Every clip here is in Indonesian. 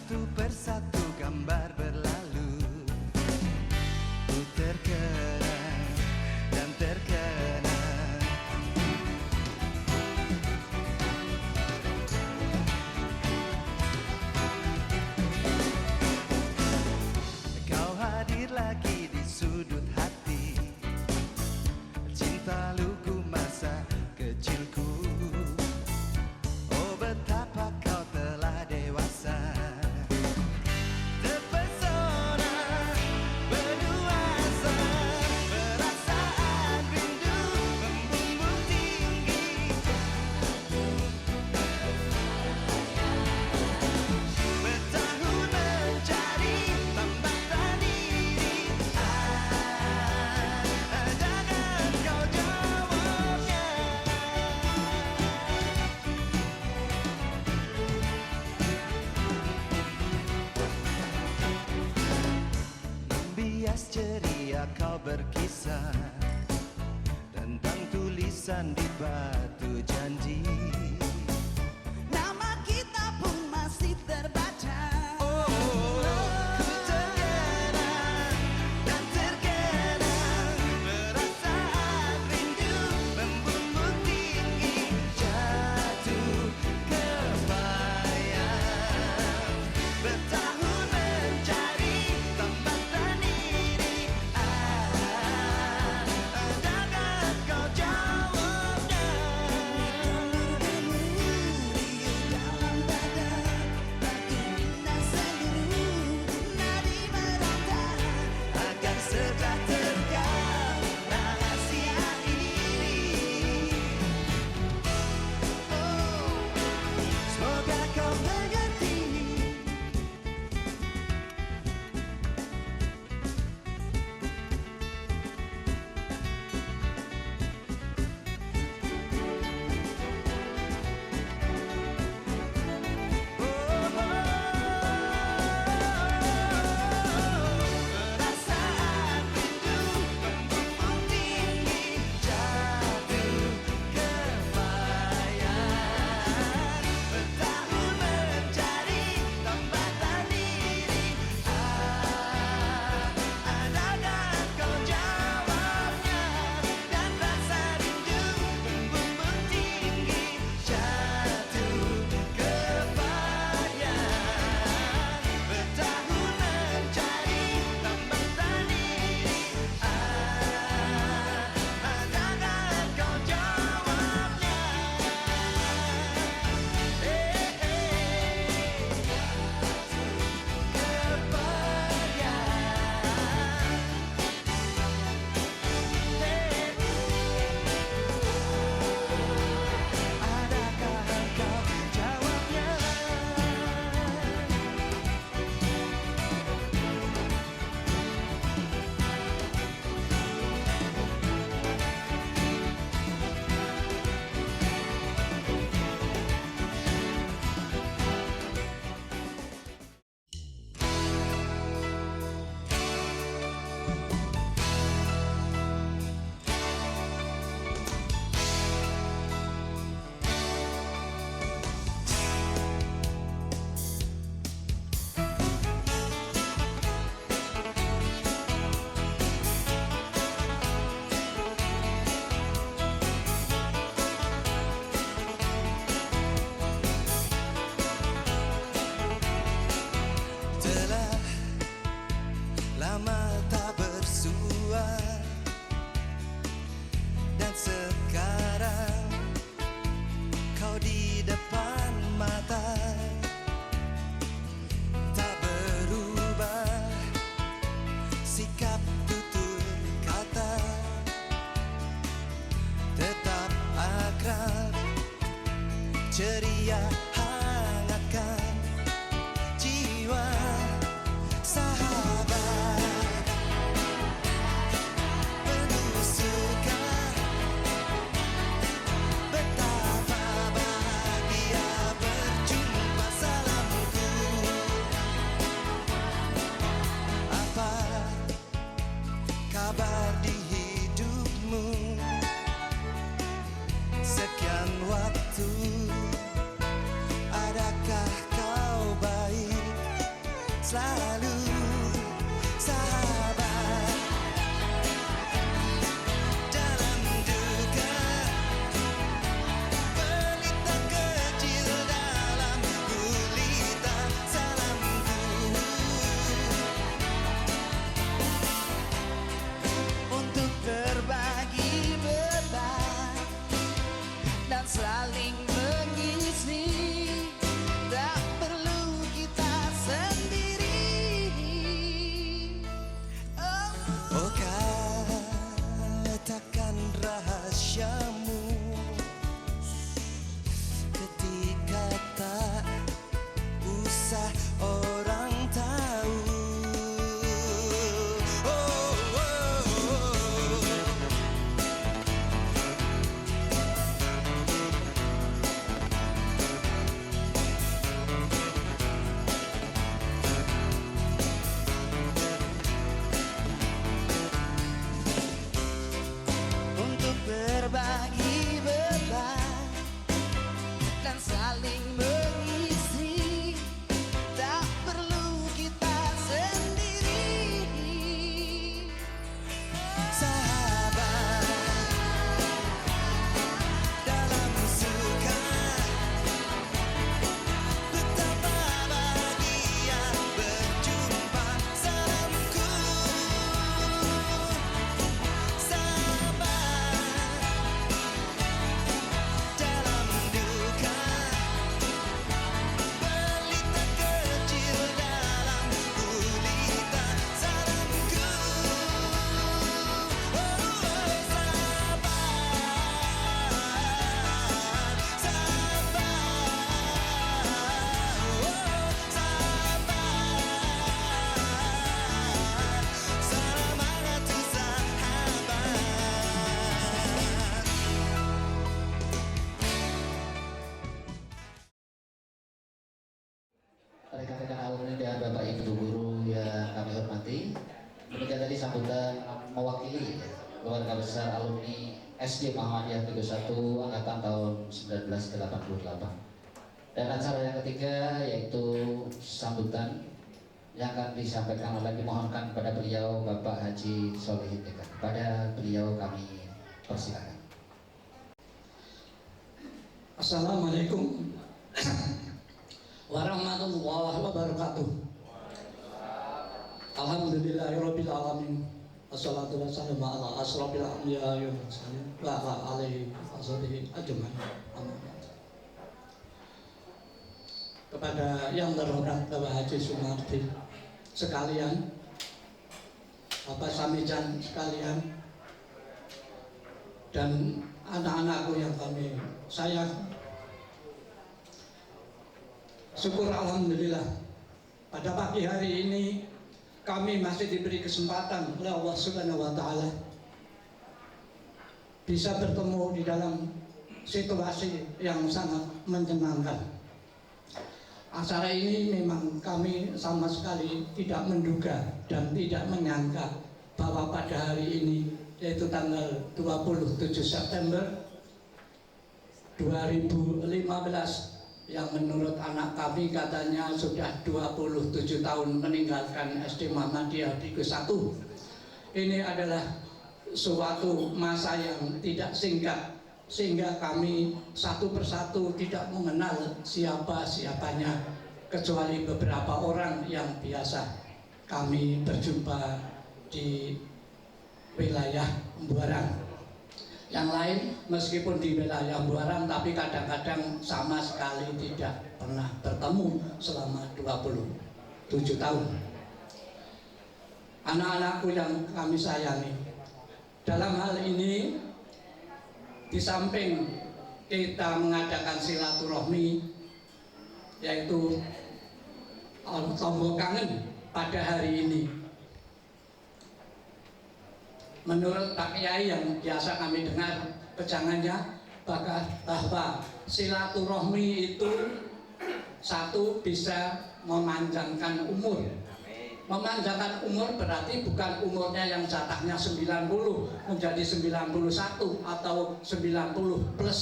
Satu persatu gambar berlalu, ku terkenang dan terkenang. Kau hadir lagi di sudut hati, cinta lugu masa kecilku. Oh betapa kau telah dewasa, terpesona, bernuansa, perasaan rindu membumbung tinggi. Bertahun mencari tambatan diri, jangan kau jawabnya. Bias ceria kau berkisah tentang tulisan di batu janji. Nama kita pun masih terbaca. Ku terkenang dan terkenang, perasaan rindu membumbung tinggi, jatuh kebayang. Bertahun mencari tambatan diri, jangan kau jawabnya. Oh katakan rahasiamu ketika tak usah orang tahu. Oh, oh, oh. Untuk berbagi beban dan saling mengisi, tak perlu kita sendiri. Sahabat dalam suka, betapa bahagia berjumpa. Salamku sahabat dalam duka, pelita kecil dalam gulita. Salamku oh, sahabat, sahabat, oh, sahabat, salam hangat sahabat. Rekan-rekan alumni dan Bapak Ibu guru yang kami hormati, demikian tadi sambutan mewakili keluarga besar alumni SD Muhammadiyah Teguh 1 angkatan tahun 1988. Dan acara yang ketiga yaitu sambutan yang akan disampaikan oleh dimohonkan kepada beliau Bapak Haji Solihin Dekan. Kepada beliau kami persilakan. Assalamualaikum warahmatullahi wabarakatuh. Alhamdulillahirabbil alamin. Wassalatu wassalamu ala asrofil anbiya'i wal mursalin wa ala alihi washabihi ajmain. Kepada yang terhormat Bapak Haji Sumardi sekalian, Bapak Samijan sekalian, dan anak-anakku yang kami sayang, syukur alhamdulillah pada pagi hari ini kami masih diberi kesempatan oleh Allah Subhanahu wa taala bisa bertemu di dalam situasi yang sangat menyenangkan. Acara ini memang kami sama sekali tidak menduga dan tidak menyangka bahwa pada hari ini, yaitu tanggal 27 September 2015, yang menurut anak kami katanya sudah 27 tahun meninggalkan SD Muhammadiyah Teguh 1. Ini adalah suatu masa yang tidak singkat, sehingga kami satu persatu tidak mengenal siapa-siapanya, kecuali beberapa orang yang biasa kami berjumpa di wilayah Buaran. Yang lain meskipun di wilayah Buaran, tapi kadang-kadang sama sekali tidak pernah bertemu selama 27 tahun. Anak-anakku yang kami sayangi, dalam hal ini di samping kita mengadakan silaturahmi, yaitu tombol kangen pada hari ini, menurut Pak Kiai yang biasa kami dengar pejangannya, bahwa silaturahmi itu satu, bisa memanjangkan umur. Memanjangkan umur berarti bukan umurnya yang jatahnya 90 menjadi 91 atau 90 plus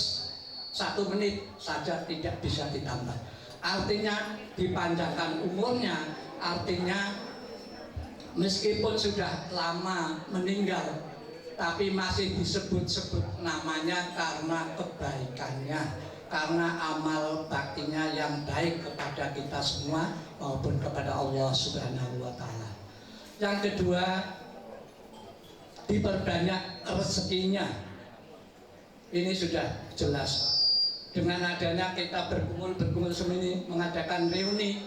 1 menit saja, tidak bisa ditambah. Artinya dipanjangkan umurnya, artinya meskipun sudah lama meninggal, tapi masih disebut-sebut namanya karena kebaikannya, karena amal baktinya yang baik kepada kita semua maupun kepada Allah Subhanahu wa Ta'ala. Yang kedua, diperbanyak rezekinya. Ini sudah jelas. Dengan adanya kita berkumpul semini, mengadakan reuni,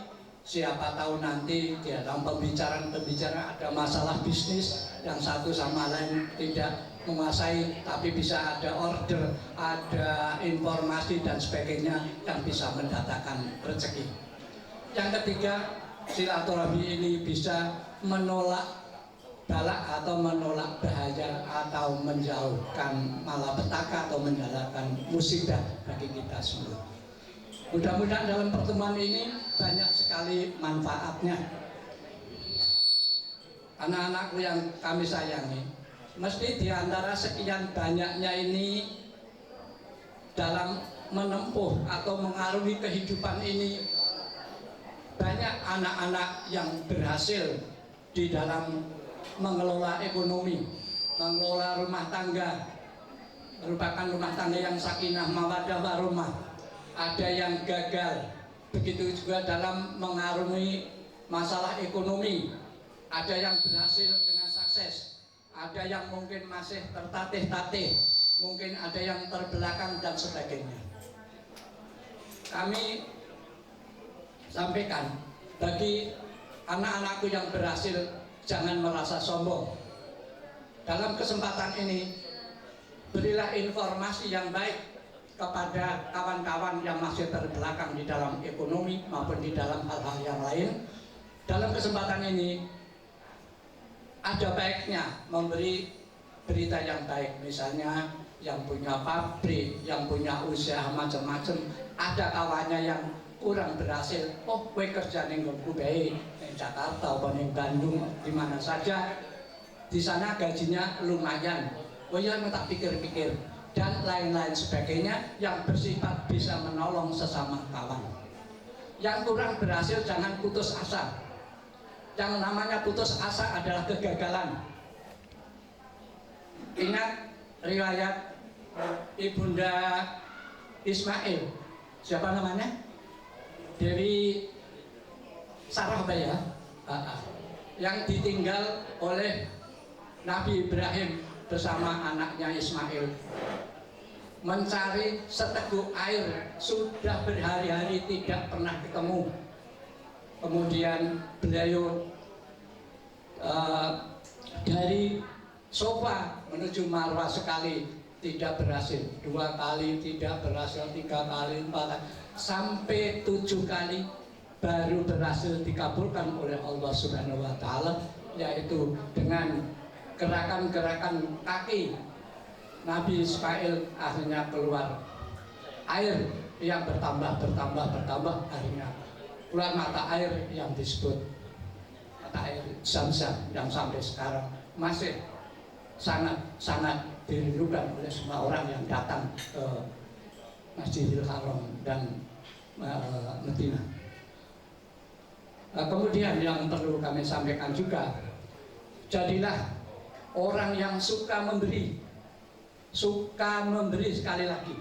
Siapa tahu nanti di dalam pembicaraan ada masalah bisnis yang satu sama lain tidak menguasai, tapi bisa ada order, ada informasi dan sebagainya yang bisa mendatangkan rezeki. Yang ketiga, silaturahmi ini bisa menolak balak atau menolak bahaya atau menjauhkan malapetaka atau menjauhkan musibah bagi kita semua. Mudah-mudahan dalam pertemuan ini banyak sekali manfaatnya. Anak-anakku yang kami sayangi, mesti di antara sekian banyaknya ini dalam menempuh atau mengarungi kehidupan ini, banyak anak-anak yang berhasil di dalam mengelola ekonomi, mengelola rumah tangga, merupakan rumah tangga yang sakinah mawaddah warahmah. Ada yang gagal, begitu juga dalam mengarungi masalah ekonomi. Ada yang berhasil dengan sukses, ada yang mungkin masih tertatih-tatih, mungkin ada yang terbelakang dan sebagainya. Kami sampaikan bagi anak-anakku yang berhasil, jangan merasa sombong. Dalam kesempatan ini, berilah informasi yang baik kepada kawan-kawan yang masih terbelakang di dalam ekonomi maupun di dalam hal-hal yang lain. Dalam kesempatan ini ada baiknya memberi berita yang baik, misalnya yang punya pabrik, yang punya usaha macam-macam, ada kawannya yang kurang berhasil, oh kowe kerja ning nggonku bae, ning Jakarta atau ning Bandung, di mana saja, di sana gajinya lumayan, oh ya tak pikir-pikir, dan lain-lain sebagainya yang bersifat bisa menolong sesama kawan. Yang kurang berhasil jangan putus asa. Yang namanya putus asa adalah kegagalan. Ingat riwayat Ibunda Ismail, siapa namanya? Dewi Sarah ya, yang ditinggal oleh Nabi Ibrahim bersama anaknya Ismail, mencari seteguk air, sudah berhari-hari tidak pernah ketemu. Kemudian beliau dari sofa menuju Marwah sekali tidak berhasil, 2 kali tidak berhasil, 3 kali, 4 kali, sampai 7 kali baru berhasil dikabulkan oleh Allah Subhanahu wa Ta'ala, yaitu dengan gerakan-gerakan kaki Nabi Ismail akhirnya keluar air yang bertambah, akhirnya keluar mata air yang disebut mata air Zam-Zam yang sampai sekarang masih sangat dirindukan oleh semua orang yang datang ke Masjidil Haram dan Madinah. Kemudian yang perlu kami sampaikan juga, jadilah orang yang suka memberi sekali lagi.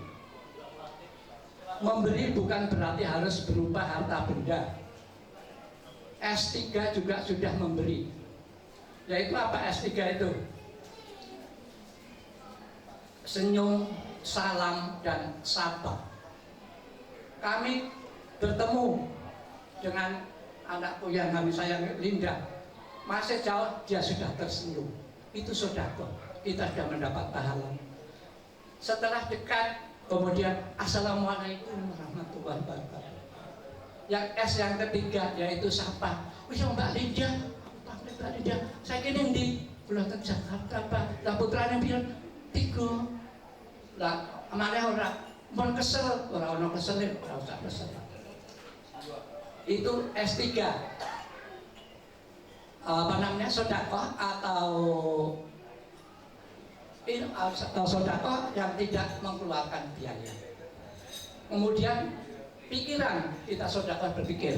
Memberi bukan berarti harus berupa harta benda. S3 juga sudah memberi. Yaitu apa S3 itu? Senyum, salam, dan sapa. Kami bertemu dengan anakku yang kami sayang, Linda. Masih jauh dia sudah tersenyum. Itu sedekah. Kita sudah mendapat pahala. Setelah dekat, kemudian Assalamualaikum warahmatullahi wabarakatuh. Yang S yang ketiga yaitu sapa. Wis Mbak Linda, Mbak Linda, saya kene ndi? Kula teng Jakarta, Pak. Lah putrane piye? 3. Lah amane ora mon kesel, ora ono kesel, ora usah kesel. Itu S3. Apa namanya? Sedekah atau sedekah yang tidak mengeluarkan biaya. Kemudian pikiran kita sedekah berpikir,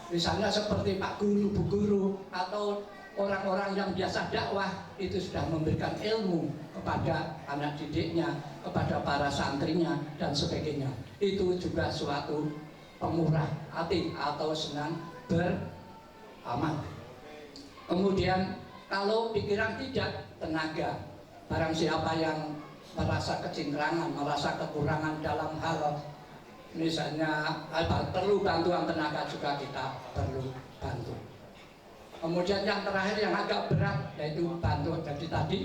misalnya seperti Pak Guru, Bu Guru, atau orang-orang yang biasa dakwah itu sudah memberikan ilmu kepada anak didiknya, kepada para santrinya dan sebagainya. Itu juga suatu pemurah hati atau senang beramal. Kemudian kalau pikiran tidak, tenaga. Barang siapa yang merasa kecingkrangan, merasa kekurangan dalam hal misalnya perlu bantuan tenaga juga kita perlu bantu. Kemudian yang terakhir yang agak berat yaitu bantu jadi tadi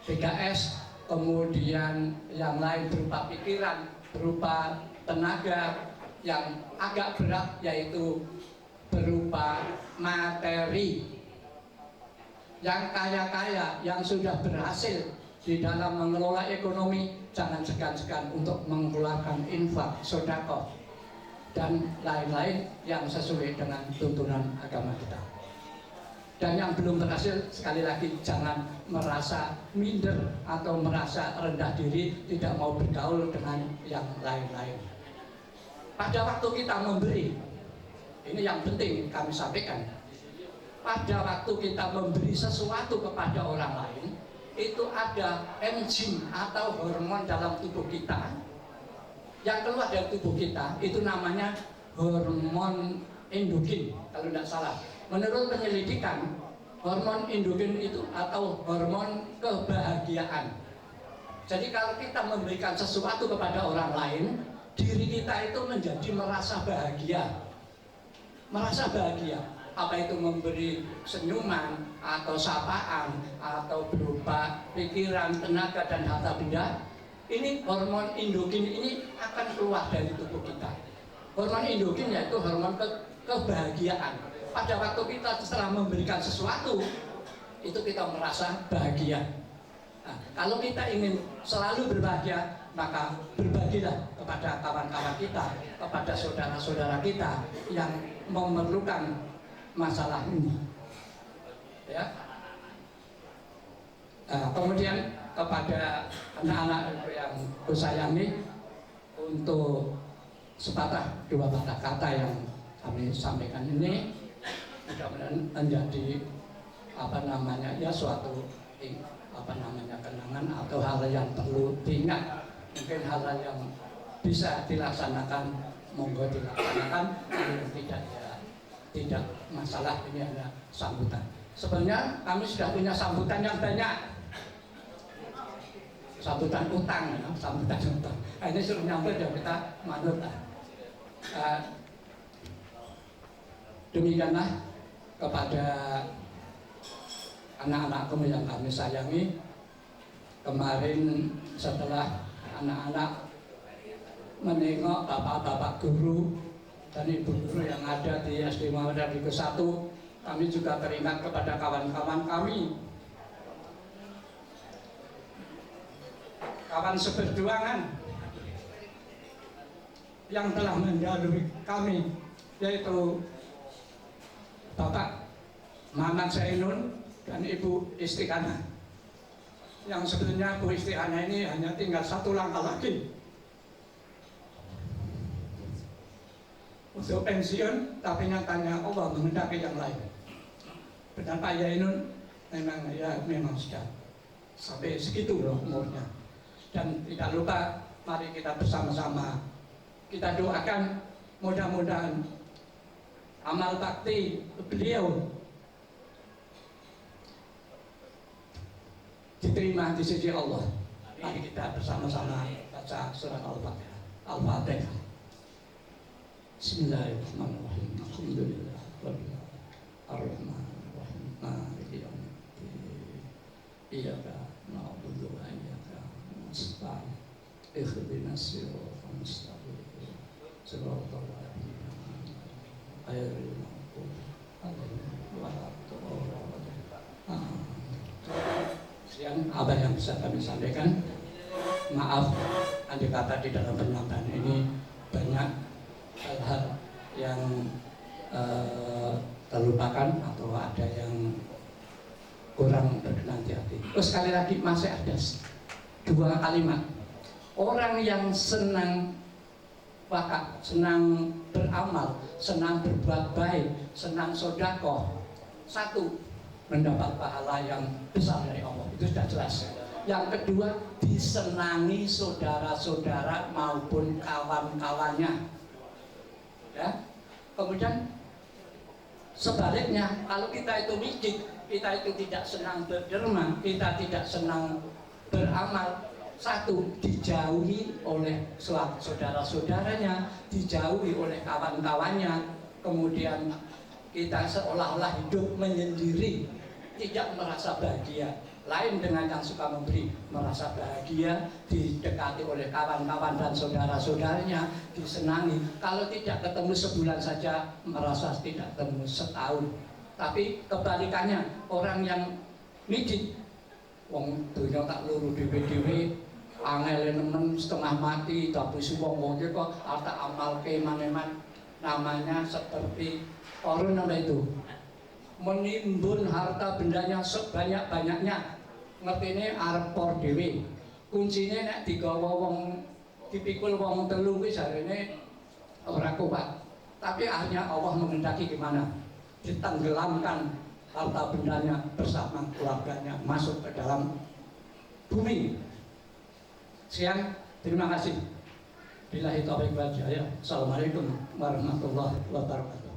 3S, kemudian yang lain berupa pikiran, berupa tenaga, yang agak berat yaitu berupa materi. Yang kaya-kaya, yang sudah berhasil di dalam mengelola ekonomi, jangan segan-segan untuk mengeluarkan infak, sedekah, dan lain-lain yang sesuai dengan tuntunan agama kita. Dan yang belum berhasil, sekali lagi jangan merasa minder atau merasa rendah diri, tidak mau bergaul dengan yang lain-lain. Pada waktu kita memberi, ini yang penting kami sampaikan. Pada waktu kita memberi sesuatu kepada orang lain, itu ada enzim atau hormon dalam tubuh kita yang keluar dari tubuh kita, itu namanya hormon endogin kalau tidak salah. Menurut penyelidikan, hormon endogin itu atau hormon kebahagiaan. Jadi kalau kita memberikan sesuatu kepada orang lain, diri kita itu menjadi merasa bahagia. Merasa bahagia. Apa itu memberi senyuman atau sapaan atau berupa pikiran, tenaga dan harta benda, ini hormon endogin ini akan keluar dari tubuh kita. Hormon endogin yaitu hormon kebahagiaan. Pada waktu kita setelah memberikan sesuatu, itu kita merasa bahagia. Nah, kalau kita ingin selalu berbahagia, maka berbagilah kepada kawan-kawan kita, kepada saudara-saudara kita yang memerlukan masalah ini, ya. Kemudian kepada anak-anak yang kusayangi, untuk sepatah dua patah kata yang kami sampaikan ini mudah-mudahan menjadi ya suatu kenangan atau hal yang perlu diingat. Mungkin hal yang bisa dilaksanakan, monggo dilaksanakan. Kalau tidak masalah, ini hanya sambutan. Sebenarnya kami sudah punya sambutan yang banyak, sambutan utang, sambutan utang. Ini suruh nyampe dan kita manut. Demikianlah kepada anak-anakku yang kami sayangi. Kemarin setelah anak-anak menengok bapak-bapak guru dan ibu guru yang ada di SD Muhammadiyah Negeri 1, kami juga teringat kepada kawan-kawan kami, kawan seperjuangan yang telah mendahului kami, yaitu Bapak Muhammad Zainun dan Ibu Istiqanah, yang sebenarnya Bu Istiqanah ini hanya tinggal satu langkah lagi untuk pensiun, tapi nyatanya Allah menghendaki yang lain. Benar Pak Yainun, memang sudah sampai segitu loh umurnya. Dan tidak lupa, mari kita bersama-sama kita doakan mudah-mudahan amal bakti beliau diterima di sisi Allah. Mari kita bersama-sama baca surat Al-Fatihah. Al-Fatihah. Bismillahirrahmanirrahim. Alhamdulillah rabbil arrahmanirrahim. Maliki yaumiddin. Iyyaka na'budu wa iyyaka nasta'in. Ihdinas siratal mustaqim. Siratal ladzina ghairil maghdubi 'alaihim waladdallin. Sekian apa yang bisa kami sampaikan. Maaf andai kata di dalam penyampaian ini banyak hal-hal yang terlupakan atau ada yang kurang berkenan di hati. Sekali lagi masih ada dua kalimat. Orang yang senang wakaf, senang beramal, senang berbuat baik, senang sedekah, satu, mendapat pahala yang besar dari Allah, itu sudah jelas. Yang kedua, disenangi saudara-saudara maupun kawan-kawannya. Ya. Kemudian sebaliknya, kalau kita itu mijik, kita itu tidak senang berderma, kita tidak senang beramal, satu, dijauhi oleh saudara-saudaranya, dijauhi oleh kawan-kawannya, kemudian kita seolah-olah hidup menyendiri, tidak merasa bahagia. Lain dengan yang suka memberi, merasa bahagia, didekati oleh kawan-kawan dan saudara-saudaranya, disenangi. Kalau tidak ketemu sebulan saja, merasa tidak ketemu setahun. Tapi kebalikannya, orang yang midit, wong dunia tak luru dhewe-dhewe, angel nemen setengah mati, tapi wong kok arta amal keman-eman, namanya seperti korun apa itu? Menimbun harta bendanya sebanyak-banyaknya, ngertine arep por dhewe. Kuncine nek digawa wong dipikul wong telu kuwi jarene ora kuat. Tapi akhirnya Allah mengendaki gimana? Ditenggelamkan harta bendanya bersama keluarganya masuk ke dalam bumi. Sekian, terima kasih. Billahi taufiq wal hidayah. Assalamualaikum warahmatullahi wabarakatuh.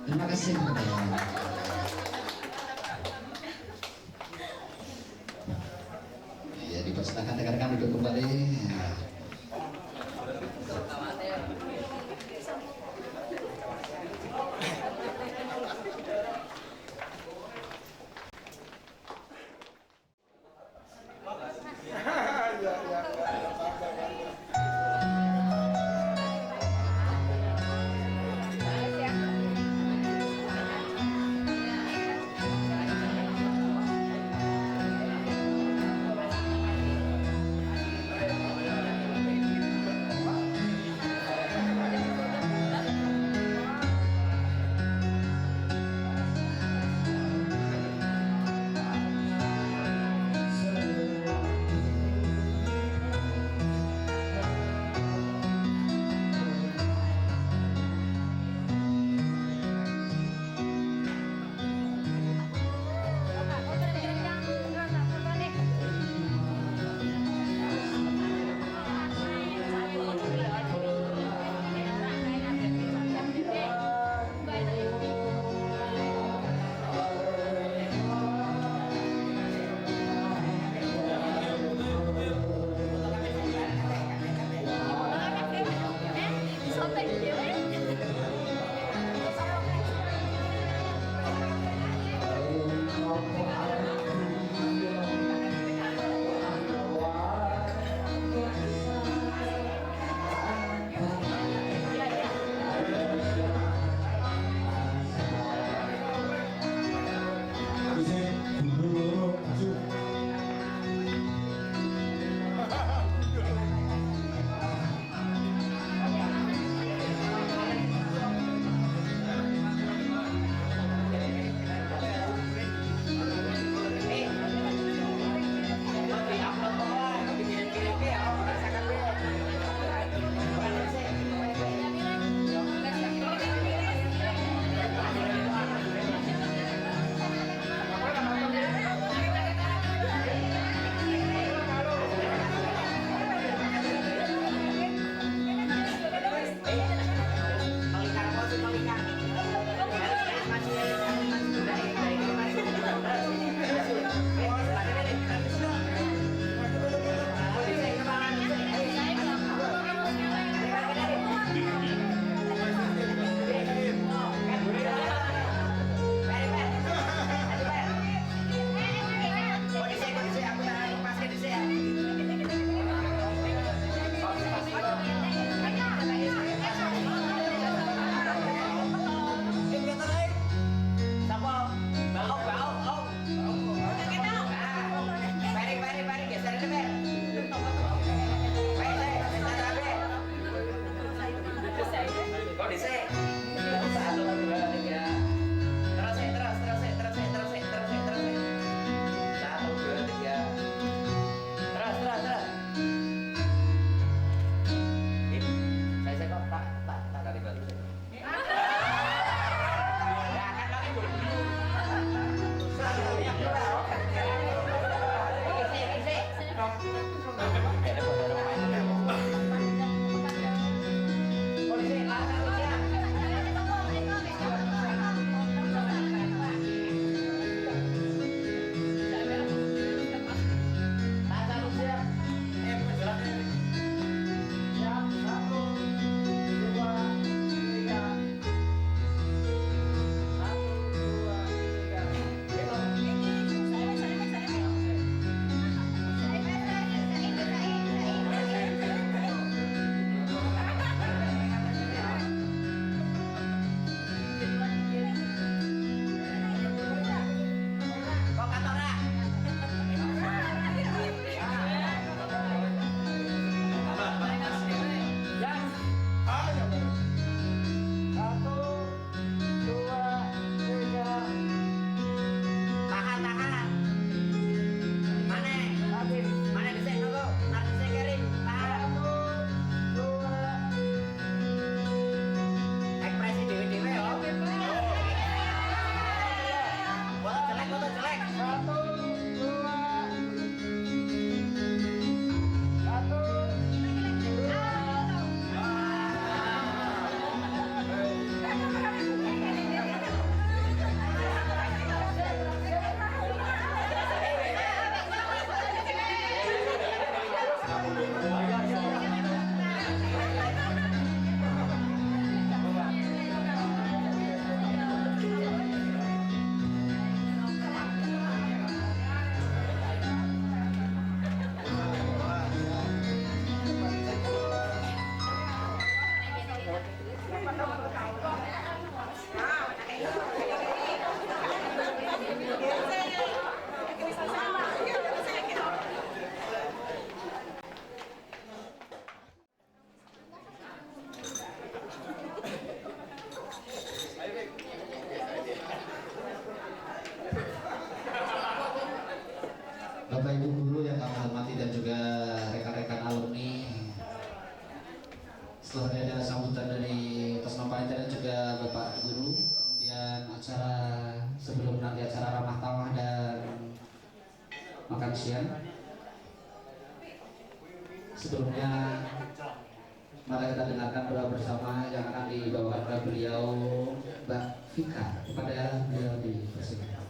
Terima kasih. Ya, dipersilakan rekan-rekan duduk kembali. Bapak Ibu guru yang kami hormati dan juga rekan-rekan alumni. Setelah ada sambutan dari atas nama panitia dan juga Bapak Guru, kemudian acara sebelum nanti acara ramah tamah dan makan siang. Sebelumnya mari kita dengarkan doa bersama yang akan dibawakan oleh beliau Mbak Vika kepada beliau di persidangan.